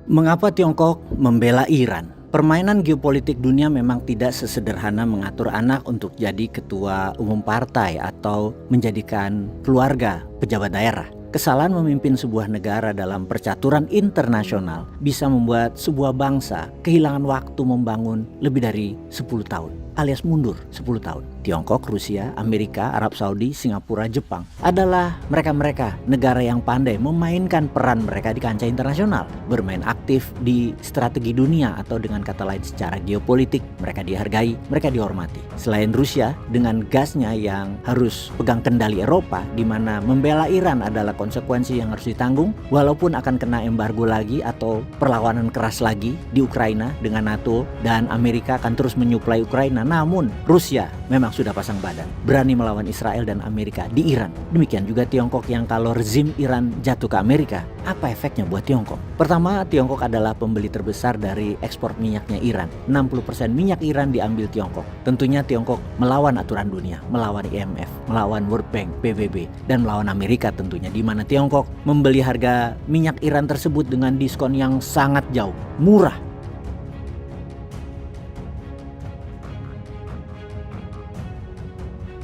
Mengapa Tiongkok membela Iran? Permainan geopolitik dunia memang tidak sesederhana mengatur anak untuk jadi ketua umum partai atau menjadikan keluarga pejabat daerah. Kesalahan memimpin sebuah negara dalam percaturan internasional bisa membuat sebuah bangsa kehilangan waktu membangun lebih dari 10 tahun, alias mundur 10 tahun. Tiongkok, Rusia, Amerika, Arab Saudi, Singapura, Jepang adalah mereka-mereka negara yang pandai memainkan peran mereka di kancah internasional, bermain aktif di strategi dunia atau dengan kata lain secara geopolitik. Mereka dihargai, mereka dihormati. Selain Rusia dengan gasnya yang harus pegang kendali Eropa, di mana membela Iran adalah konsekuensi yang harus ditanggung, walaupun akan kena embargo lagi atau perlawanan keras lagi di Ukraina dengan NATO, dan Amerika akan terus menyuplai Ukraina. Namun Rusia memang sudah pasang badan, berani melawan Israel dan Amerika di Iran. Demikian juga Tiongkok yang kalau rezim Iran jatuh ke Amerika, apa efeknya buat Tiongkok? Pertama, Tiongkok adalah pembeli terbesar dari ekspor minyaknya Iran. 60% minyak Iran diambil Tiongkok. Tentunya Tiongkok melawan aturan dunia, melawan IMF, melawan World Bank, PBB, dan melawan Amerika tentunya, di mana Tiongkok membeli harga minyak Iran tersebut dengan diskon yang sangat jauh, murah.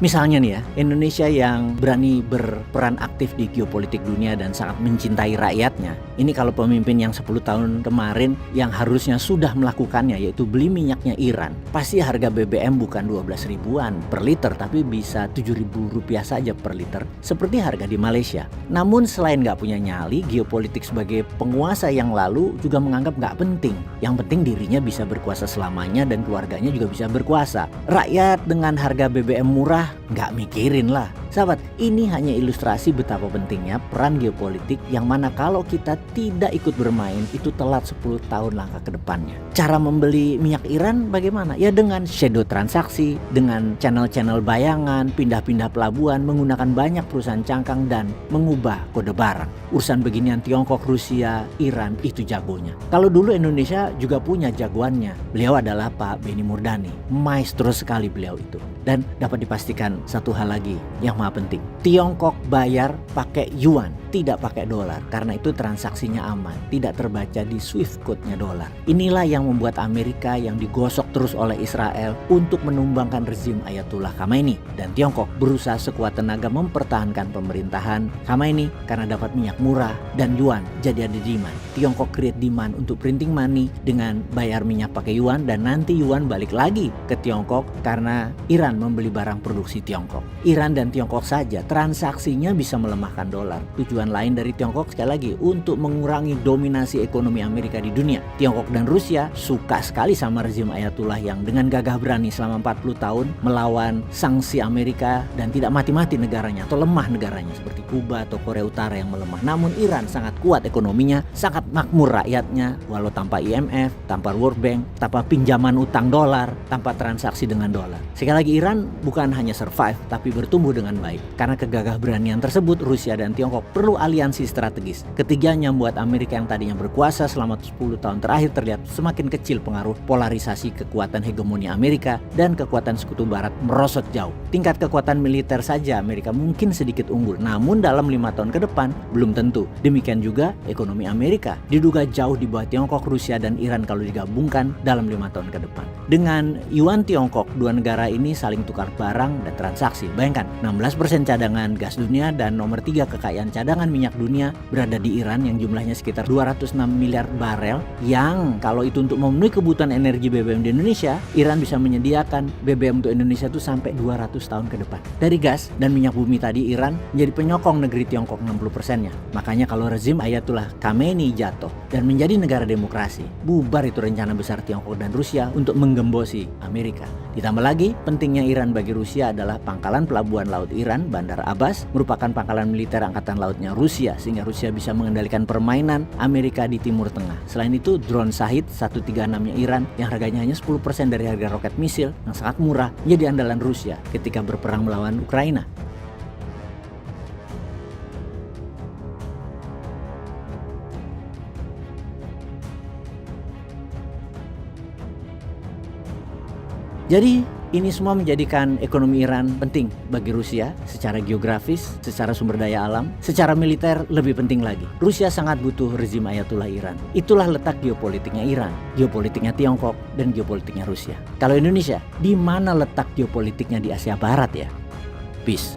Misalnya nih ya, Indonesia yang berani berperan aktif di geopolitik dunia dan sangat mencintai rakyatnya. Ini kalau pemimpin yang 10 tahun kemarin yang harusnya sudah melakukannya, yaitu beli minyaknya Iran, pasti harga BBM bukan 12 ribuan per liter, tapi bisa 7 ribu rupiah saja per liter, seperti harga di Malaysia. Namun selain gak punya nyali, geopolitik sebagai penguasa yang lalu juga menganggap gak penting. Yang penting dirinya bisa berkuasa selamanya dan keluarganya juga bisa berkuasa. Rakyat dengan harga BBM murah nggak mikirin lah. Sahabat, ini hanya ilustrasi betapa pentingnya peran geopolitik yang mana kalau kita tidak ikut bermain itu telat 10 tahun langkah ke depannya. Cara membeli minyak Iran bagaimana? Ya dengan shadow transaksi, dengan channel-channel bayangan, pindah-pindah pelabuhan, menggunakan banyak perusahaan cangkang dan mengubah kode barang. Urusan beginian Tiongkok, Rusia, Iran itu jagonya. Kalau dulu Indonesia juga punya jagoannya. Beliau adalah Pak Benny Murdani. Maestro sekali beliau itu. Dan dapat dipastikan satu hal lagi yang penting, Tiongkok bayar pakai yuan, tidak pakai dolar, karena itu transaksinya aman, tidak terbaca di Swift code-nya dolar. Inilah yang membuat Amerika yang digosok terus oleh Israel untuk menumbangkan rezim Ayatullah Khamenei, dan Tiongkok berusaha sekuat tenaga mempertahankan pemerintahan Khamenei karena dapat minyak murah dan yuan jadi ada demand. Tiongkok create demand untuk printing money dengan bayar minyak pakai yuan, dan nanti yuan balik lagi ke Tiongkok karena Iran membeli barang produksi Tiongkok. Iran dan Tiongkok saja transaksinya bisa melemahkan dolar. Tujuan lain dari Tiongkok sekali lagi untuk mengurangi dominasi ekonomi Amerika di dunia. Tiongkok dan Rusia suka sekali sama rezim Ayatullah yang dengan gagah berani selama 40 tahun melawan sanksi Amerika dan tidak mati-mati negaranya atau lemah negaranya seperti Kuba atau Korea Utara yang melemah. Namun Iran sangat kuat ekonominya, sangat makmur rakyatnya walau tanpa IMF, tanpa World Bank, tanpa pinjaman utang dolar, tanpa transaksi dengan dolar. Sekali lagi Iran bukan hanya survive tapi bertumbuh dengan baik. Karena kegagah beranian tersebut, Rusia dan Tiongkok perlu aliansi strategis. Ketiganya membuat Amerika yang tadinya berkuasa selama 10 tahun terakhir terlihat semakin kecil pengaruh polarisasi kekuatan hegemoni Amerika dan kekuatan sekutu barat merosot jauh. Tingkat kekuatan militer saja Amerika mungkin sedikit unggul, namun dalam 5 tahun ke depan belum tentu. Demikian juga ekonomi Amerika diduga jauh di bawah Tiongkok, Rusia, dan Iran kalau digabungkan dalam 5 tahun ke depan. Dengan yuan Tiongkok, dua negara ini saling tukar barang dan transaksi. Bayangkan, 16% cadangan gas dunia dan nomor 3 kekayaan cadangan minyak dunia berada di Iran yang jumlahnya sekitar 206 miliar barel, yang kalau itu untuk memenuhi kebutuhan energi BBM di Indonesia, Iran bisa menyediakan BBM untuk Indonesia itu sampai 200 tahun ke depan. Dari gas dan minyak bumi tadi, Iran menjadi penyokong negeri Tiongkok 60%-nya. Makanya kalau rezim Ayatullah Khamenei jatuh dan menjadi negara demokrasi, bubar itu rencana besar Tiongkok dan Rusia untuk menggembosi Amerika. Ditambah lagi, pentingnya Iran bagi Rusia adalah pangkalan pelabuhan laut Iran, Bandar Abbas, merupakan pangkalan militer angkatan lautnya Rusia, sehingga Rusia bisa mengendalikan permainan Amerika di Timur Tengah. Selain itu, drone Shahid 136-nya Iran yang harganya hanya 10% dari harga roket misil yang sangat murah menjadi andalan Rusia ketika berperang melawan Ukraina. Jadi Ini semua menjadikan ekonomi Iran penting bagi Rusia secara geografis, secara sumber daya alam, secara militer lebih penting lagi. Rusia sangat butuh rezim Ayatullah Iran. Itulah letak geopolitiknya Iran, geopolitiknya Tiongkok, dan geopolitiknya Rusia. Kalau Indonesia, di mana letak geopolitiknya di Asia Barat ya? Peace.